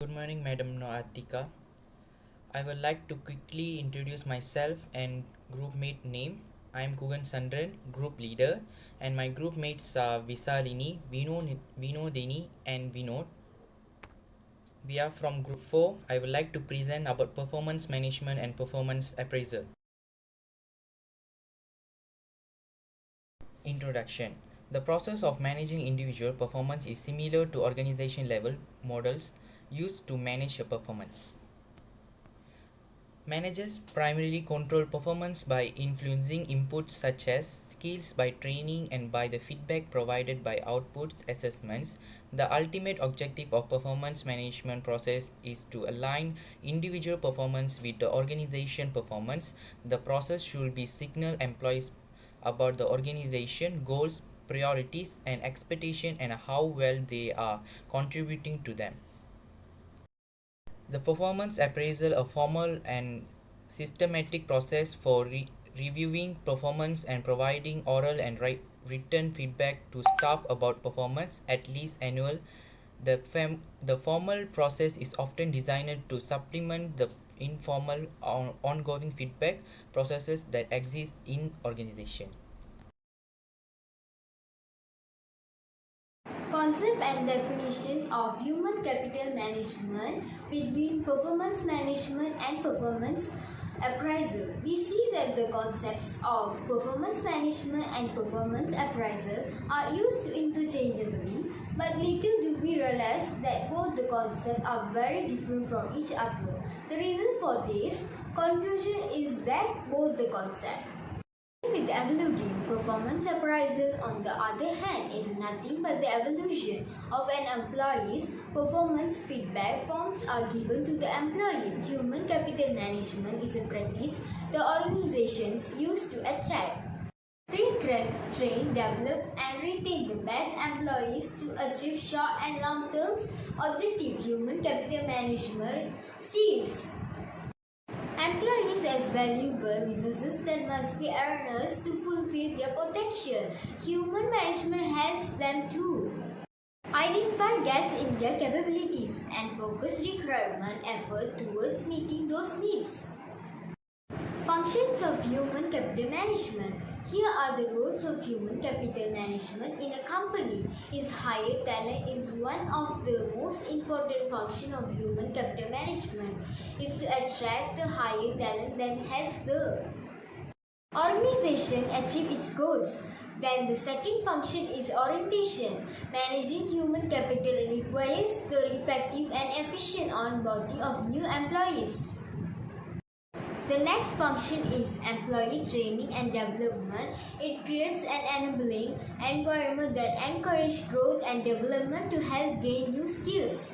Good morning, Madam Noatika. I would like to quickly introduce myself and group mate name. I am Kugan Sandran, group leader, and my group mates are Visalini, Vinodini, and Vinod. We are from group 4. I would like to present about performance management and performance appraisal. Introduction. The process of managing individual performance is similar to organization level models used to manage a performance. Managers primarily control performance by influencing inputs such as skills by training and by the feedback provided by outputs assessments. The ultimate objective of performance management process is to align individual performance with the organization performance. The process should be signal employees about the organization goals, priorities and expectation and how well they are contributing to them. The performance appraisal, a formal and systematic process for reviewing performance and providing oral and written feedback to staff about performance, at least annual. The formal process is often designed to supplement the informal ongoing feedback processes that exist in organization. Concept and definition of human capital management between performance management and performance appraisal. We see that the concepts of performance management and performance appraisal are used interchangeably, but little do we realize that both the concepts are very different from each other. The reason for this confusion is that both the concepts with evaluating performance appraisal, on the other hand, is nothing but the evaluation of an employee's performance. Feedback forms are given to the employee. Human capital management is a practice the organizations use to attract, recruit, train, develop, and retain the best employees to achieve short and long-term objective. Human capital management sees employees as valuable resources that must be harnessed to fulfill their potential. Human management helps them to identify gaps in their capabilities and focus recruitment effort towards meeting those needs. Functions of human capital management. Here are the roles of human capital management in a company. Is hire talent is one of the most important functions of human capital management. Is to attract the higher talent that helps the organization achieve its goals. Then the second function is orientation. Managing human capital requires the effective and efficient onboarding of new employees. The next function is employee training and development. It creates an enabling environment that encourages growth and development to help gain new skills.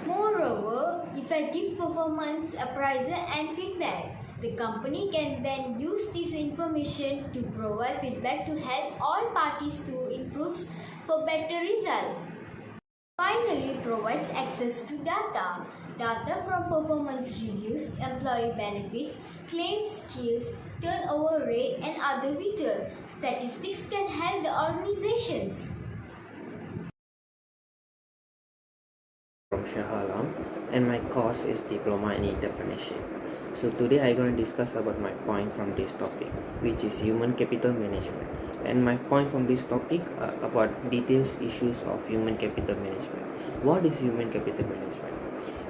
Moreover, effective performance appraisal and feedback. The company can then use this information to provide feedback to help all parties to improve for better results. Finally, provides access to data. Data from performance reviews, employee benefits, claims, skills, turnover rate, and other vital statistics can help the organizations. From Shahalam, and my course is Diploma in Entrepreneurship. So today I'm going to discuss about my point from this topic, which is human capital management. And my point from this topic about details issues of human capital management. What is human capital management?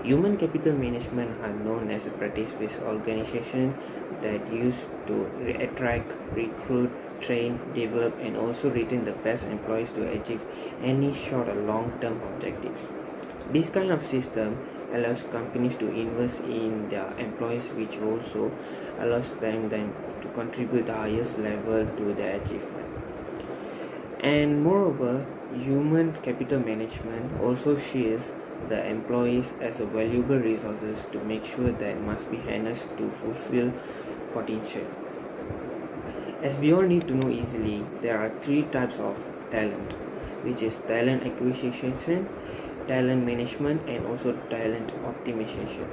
Human capital management are known as a practice with organizations that use to attract, recruit, train, develop, and also retain the best employees to achieve any short or long-term objectives. This kind of system allows companies to invest in their employees, which also allows them to contribute the highest level to their achievement. And moreover, human capital management also sees the employees as a valuable resources to make sure that must be harnessed to fulfill potential. As we all need to know easily, there are three types of talent, which is talent acquisition, talent management, and also talent optimization.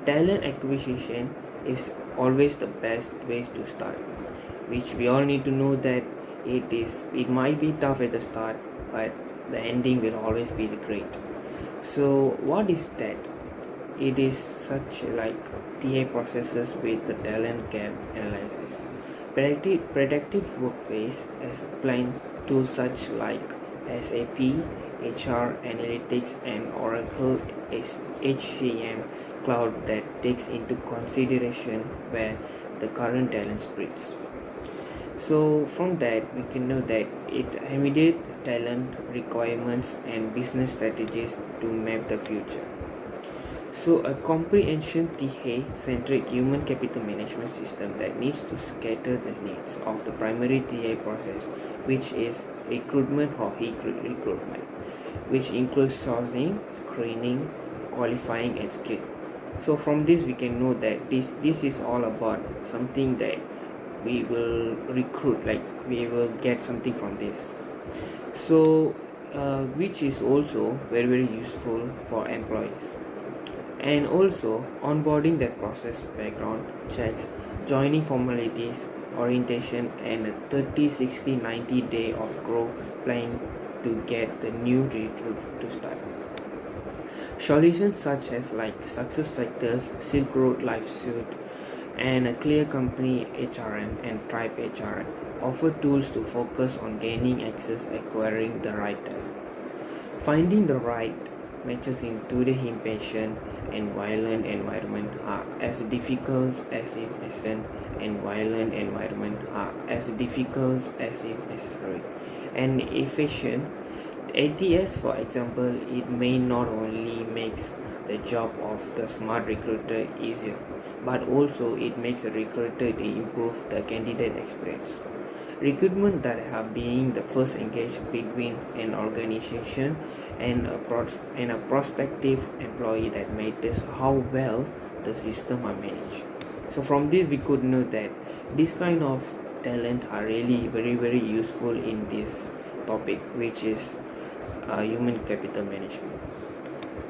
Talent acquisition is always the best way to start, which we all need to know that it might be tough at the start, but the ending will always be great. So what is that? It is such like TA processes with the talent gap analysis. Predictive workplace as applying tools such like SAP, HR Analytics and Oracle HCM Cloud that takes into consideration where the current talent spreads. So from that we can know that it immediate talent requirements and business strategies to map the future. So a comprehensive TA-centric human capital management system that needs to scatter the needs of the primary TA process, which is recruitment or recruitment, which includes sourcing, screening, qualifying and skill. So from this we can know that this is all about something that we will recruit, like we will get something from this. So which is also very useful for employees. And also onboarding that process, background checks, joining formalities, orientation and a 30, 60, 90 day of grow plan to get the new recruit to start. Solutions such as like success factors, Silk Road Life Suite and a clear company HRM and Tribe HRM offer tools to focus on gaining access, acquiring the right talent. Finding the right matches in today's impatient and violent environment are as difficult as it is and violent environment are as difficult as it necessary and efficient. ATS, for example, it may not only makes the job of the smart recruiter easier, but also it makes a recruiter to improve the candidate experience. Recruitment that have being the first engaged between an organization and a prospective employee that matters how well the system are managed. So from this we could know that this kind of talent are really very useful in this topic, which is human capital management.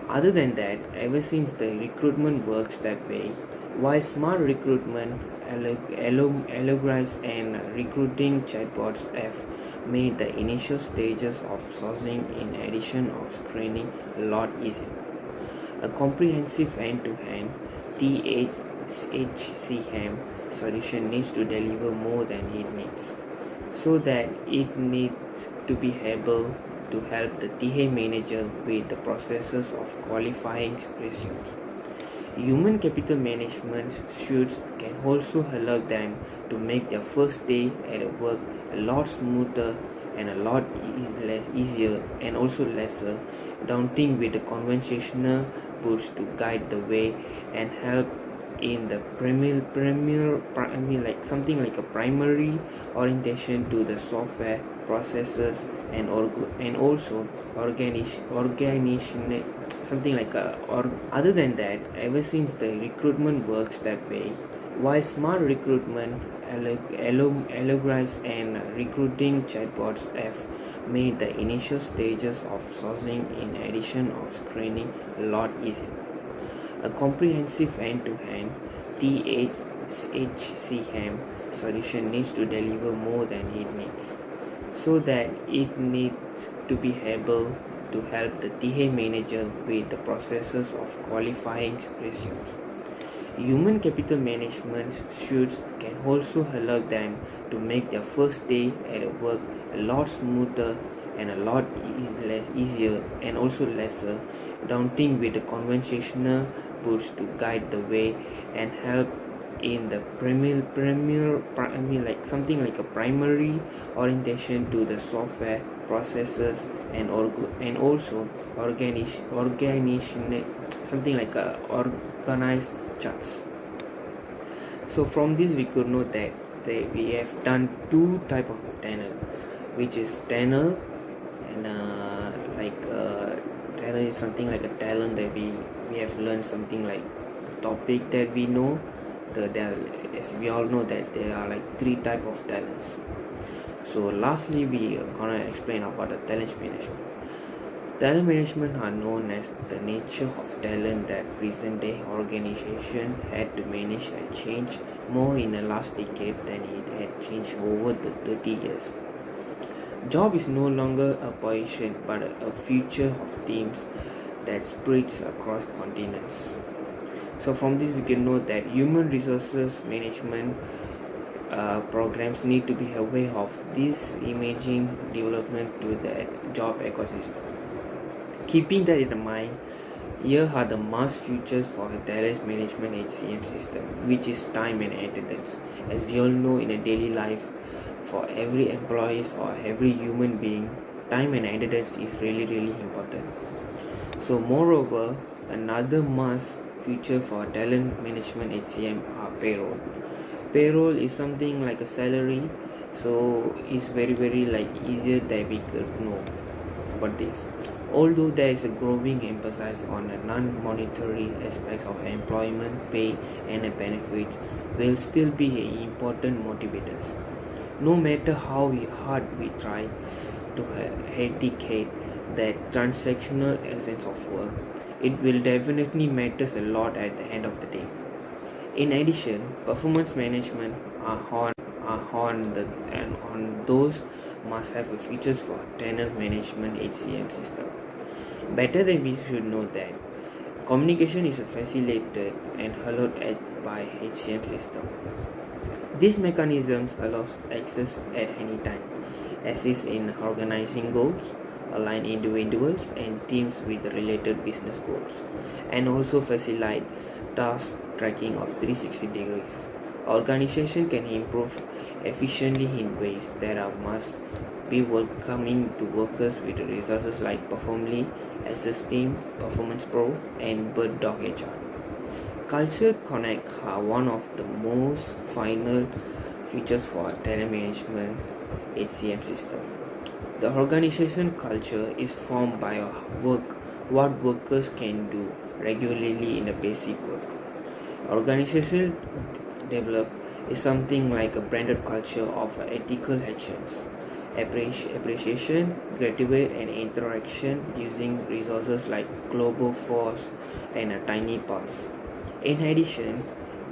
Other than that, ever since the recruitment works that way, while smart recruitment algorithms and recruiting chatbots have made the initial stages of sourcing in addition of screening a lot easier. A comprehensive end-to-end THCM solution needs to deliver more than it needs, so that it needs to be able to help the TA manager with the processes of qualifying resumes. Human capital management suits can also allow them to make their first day at work a lot smoother and a lot easier and also lesser daunting with the conversational boots to guide the way and help in the like something like a primary orientation to the software processes and also organization something like a or other than that, ever since the recruitment works that way, while smart recruitment algorithms and recruiting chatbots have made the initial stages of sourcing in addition of screening a lot easier. A comprehensive end-to-end THCM solution needs to deliver more than it needs, so that it needs to be able to help the TA manager with the processes of qualifying resumes. Human capital management suits can also allow them to make their first day at work a lot smoother and a lot easier and also lesser daunting with the conversational boots to guide the way and help in the like something like a primary orientation to the software processes and also organization something like a organized charts. So from this we could know that we have done two type of tunnel, which is tunnel and talent is something like a talent that we have learned something like the topic that we know. As we all know that there are like three type of talents. So lastly we are gonna explain about the talent management. Talent management are known as the nature of talent that present day organization had to manage and change more in the last decade than it had changed over the 30 years. Job is no longer a position but a future of teams that spreads across continents. So from this we can note that human resources management programs need to be aware of this emerging development to the job ecosystem. Keeping that in mind, here are the must features for a talent management HCM system, which is time and attendance. As we all know, in a daily life, for every employee or every human being, time and attendance is really important. So, moreover, another must feature for talent management HCM are payroll. Payroll is something like a salary, so it's very like easier that we could know about this. Although there is a growing emphasis on the non-monetary aspects of employment, pay and benefits will still be important motivators. No matter how hard we try to eradicate that transactional essence of work, it will definitely matters a lot at the end of the day. In addition, performance management on those must have a features for talent management HCM system. Better than we should know that communication is facilitated and allowed by HCM system. These mechanisms allows access at any time, assist in organizing goals, align individuals and teams with related business goals, and also facilitate task tracking of 360 degrees. Organization can improve efficiently in ways that are must be welcoming to workers with resources like Performly, SS Team, Performance Pro, and Bird Dog HR. Culture Connect are one of the most final features for talent management HCM system. The organization culture is formed by what workers can do regularly in a basic work. Organization develop is something like a branded culture of ethical actions, appreciation, gratitude, and interaction using resources like global force and a tiny pulse. In addition,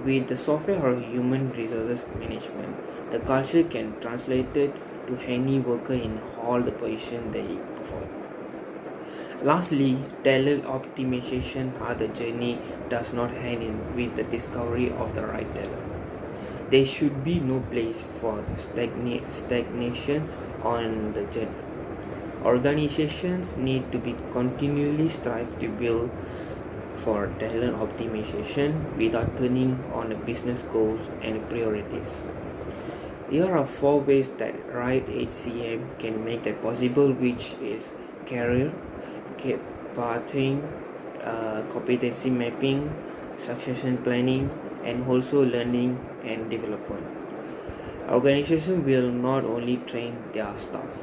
with the software or human resources management, the culture can translate it to any worker in all the positions they perform. Lastly, talent optimization are the journey does not end in with the discovery of the right talent. There should be no place for stagnation on the journey. Organizations need to be continually strive to build for talent optimization without turning on the business goals and priorities. Here are 4 ways that right HCM can make that possible, which is career, pathing, competency mapping, succession planning, and also learning and development. Organization will not only train their staff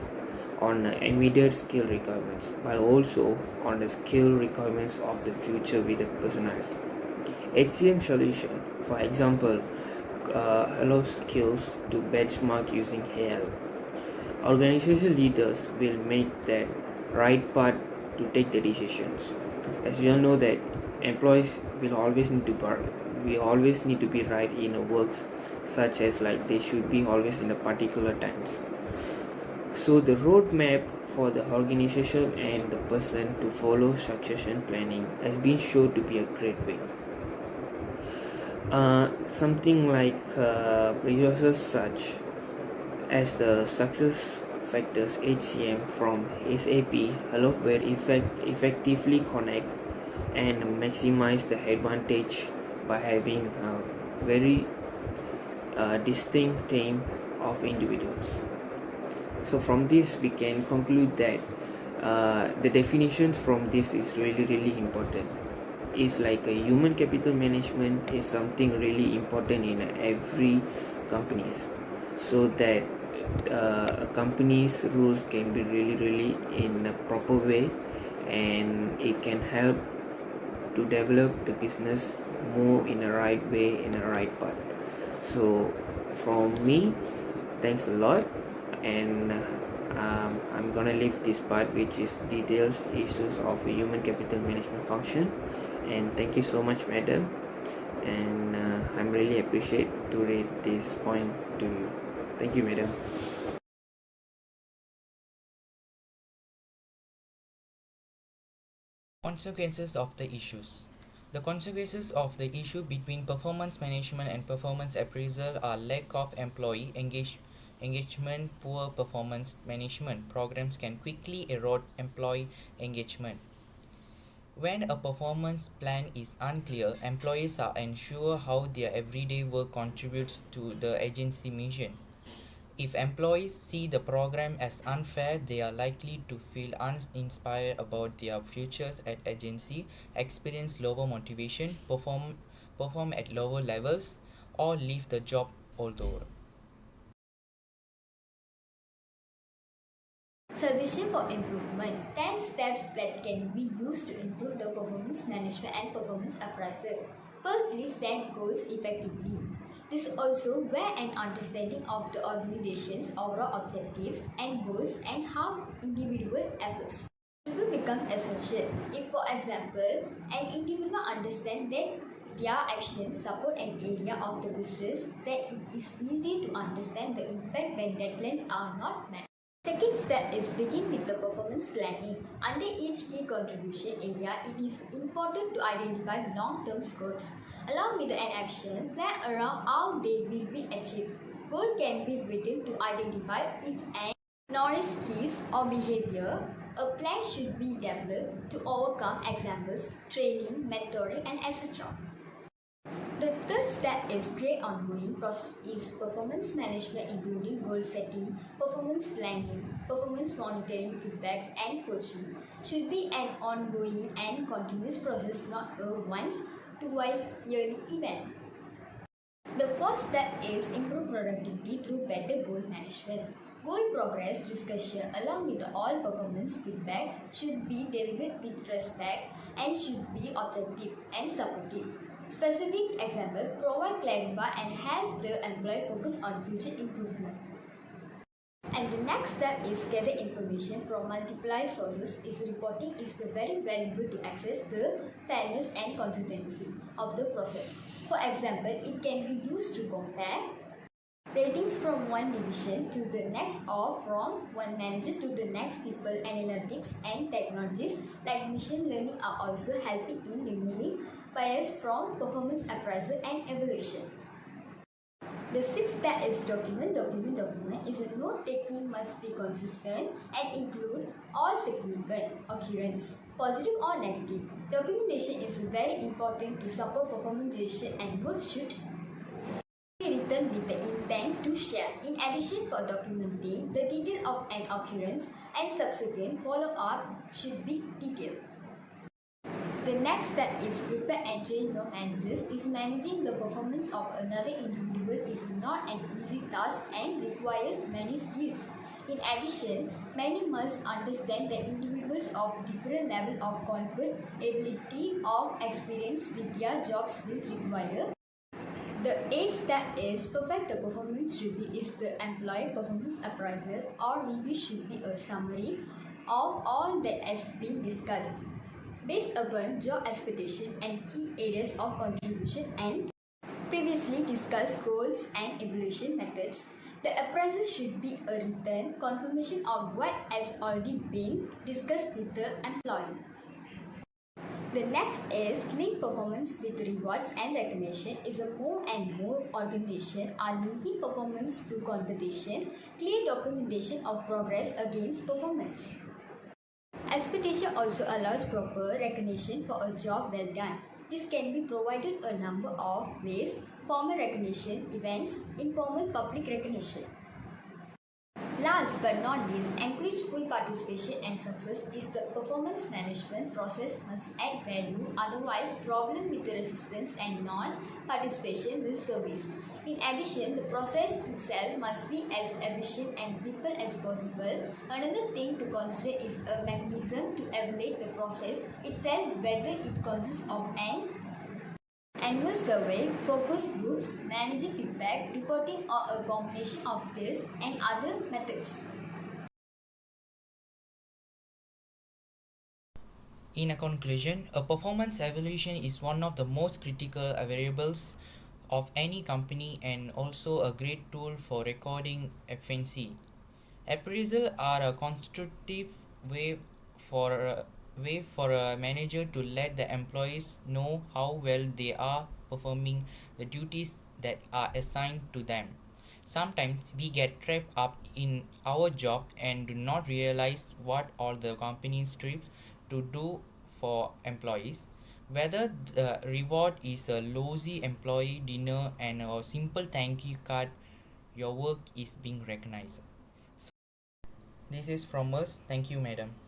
on immediate skill requirements but also on the skill requirements of the future with a personalized HCM solution. For example, allows skills to benchmark using AI. Organization leaders will make that right path to take the decisions. As we all know that employees will always need to be right in a works, such as like they should be always in a particular times. So the roadmap for the organization and the person to follow succession planning has been shown to be a great way. Something like resources such as the success factors HCM from SAP allow very effectively connect and maximize the advantage by having a very distinct team of individuals. So from this we can conclude that the definitions from this is really important. It's like a human capital management is something really important in every companies, so that a company's rules can be really in a proper way, and it can help to develop the business more in a right way, in a right path. So from me, thanks a lot, and I'm gonna leave this part, which is details issues of a human capital management function. And thank you so much, madam, and I'm really appreciate to read this point to you. Thank you, madam. Consequences of the issues. The consequences of the issue between performance management and performance appraisal are lack of engagement, poor performance management. Programs can quickly erode employee engagement. When a performance plan is unclear, employees are unsure how their everyday work contributes to the agency mission. If employees see the program as unfair, they are likely to feel uninspired about their futures at agency, experience lower motivation, perform at lower levels, or leave the job altogether. Suggestion for improvement: 10 steps that can be used to improve the performance management and performance appraisal. Firstly, set goals effectively. This is also where an understanding of the organization's overall objectives and goals and how individual efforts will become essential. If, for example, an individual understands that their actions support an area of the business, then it is easy to understand the impact when deadlines are not met. Second step is begin with the performance planning. Under each key contribution area, it is important to identify long-term goals. Along with an action plan around how they will be achieved. Goal can be written to identify if an knowledge, skills, or behavior. A plan should be developed to overcome examples, training, mentoring, and etc. The third step is create ongoing process is performance management including goal setting, performance planning, performance monitoring, feedback and coaching. Should be an ongoing and continuous process, not a once, twice yearly event. The fourth step is improve productivity through better goal management. Goal progress discussion along with all performance feedback should be delivered with respect and should be objective and supportive. Specific example provide, clarify and help the employee focus on future improvement. And the next step is gather information from multiple sources. Is reporting is very valuable to access the fairness and consistency of the process. For example, it can be used to compare ratings from one division to the next or from one manager to the next. People analytics and technologies like machine learning are also helping in removing bias from performance appraisal and evaluation. The sixth step is document. Document is a note taking must be consistent and include all significant occurrence, positive or negative. Documentation is very important to support performance decision and notes should be written with the intent to share. In addition, for documenting the detail of an occurrence and subsequent follow-up should be detailed. The next step is prepare and train your managers. Is managing the performance of another individual is not an easy task and requires many skills. In addition, many must understand that individuals of different level of comfort, ability, or experience with their jobs will require. The eighth step is perfect the performance review. Is the employee performance appraisal or review should be a summary of all that has been discussed, based upon job expectation and key areas of contribution and previously discussed goals and evaluation methods. The appraisal should be a written confirmation of what has already been discussed with the employee. The next is link performance with rewards and recognition. Is a more and more organizations are linking performance to compensation, clear documentation of progress against performance. Expectation also allows proper recognition for a job well done. This can be provided a number of ways: formal recognition, events, informal public recognition. Last but not least, encourage full participation and success. Is the performance management process must add value, otherwise problem with the resistance and non-participation will surface. In addition, the process itself must be as efficient and simple as possible. Another thing to consider is a mechanism to evaluate the process itself, whether it consists of an annual survey, focus groups, manager feedback, reporting, or a combination of this and other methods. In a conclusion, a performance evaluation is one of the most critical variables of any company and also a great tool for recording efficiency. Appraisal are a constructive way for way for a manager to let the employees know how well they are performing the duties that are assigned to them. Sometimes we get trapped up in our job and do not realize what all the company strives to do for employees. Whether the reward is a lousy employee dinner and a simple thank you card, your work is being recognized. This is from us. Thank you, madam.